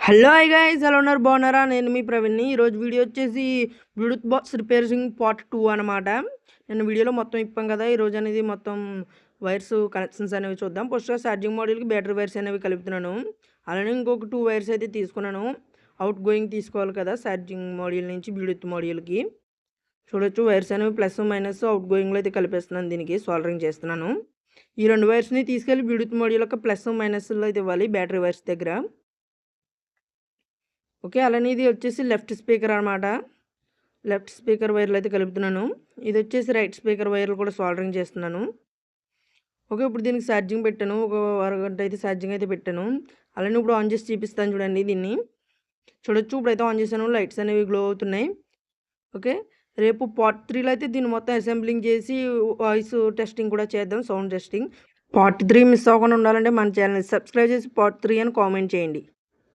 Hello hi guys, ఎలా ఉన్నారు? బాగున్నారా? నేను మీ ప్రవీణ్ని. ఈరోజు వీడియో వచ్చేసి బ్లూటూత్ బాక్స్ రిపేరింగ్ పార్ట్ 2 అనమాట. నేను వీడియోలో మొత్తం ఇప్పాం కదా, ఈరోజు అనేది మొత్తం వైర్స్ కనెక్షన్స్ అనేవి చూద్దాం. ఫస్ట్గా ఛార్జింగ్ మోడల్కి బ్యాటరీ వైర్స్ అనేవి కలుపుతున్నాను. అలానే ఇంకొక 2 వైర్స్ అయితే తీసుకున్నాను. అవుట్ గోయింగ్ తీసుకోవాలి కదా ఛార్జింగ్ మోడల్ నుంచి బ్లూటూత్ మోడల్కి. చూడొచ్చు వైర్స్ అనేవి ప్లస్ మైనస్ అవుట్ గోయింగ్లో అయితే కలిపేస్తున్నాను. దీనికి సోల్డరింగ్ చేస్తున్నాను. ఈ 2 వైర్స్ని తీసుకెళ్ళి బ్లూటూత్ మోడల్ యొక్క ప్లస్ మైనస్లో అయితే ఇవ్వాలి బ్యాటరీ వైర్స్ దగ్గర. ఓకే, అలానే ఇది వచ్చేసి లెఫ్ట్ స్పీకర్ అనమాట. లెఫ్ట్ స్పీకర్ వైర్లు అయితే కలుపుతున్నాను. ఇది వచ్చేసి రైట్ స్పీకర్ వైర్లు కూడా సోల్డరింగ్ చేస్తున్నాను. ఓకే, ఇప్పుడు దీనికి ఛార్జింగ్ పెట్టాను. ఒక అరగంట అయితే ఛార్జింగ్ అయితే పెట్టాను. అలానే ఇప్పుడు ఆన్ చేసి చూపిస్తాను చూడండి దీన్ని. చూడొచ్చు, ఇప్పుడైతే ఆన్ చేశాను. లైట్స్ అనేవి గ్లో అవుతున్నాయి. ఓకే, రేపు పార్ట్ 3లో అయితే దీన్ని మొత్తం అసెంబ్లింగ్ చేసి వాయిస్ టెస్టింగ్ కూడా చేద్దాం, సౌండ్ టెస్టింగ్. పార్ట్ 3 మిస్ అవ్వకుండా ఉండాలంటే మన ఛానల్ సబ్స్క్రైబ్ చేసి పార్ట్ 3 అని కామెంట్ చేయండి.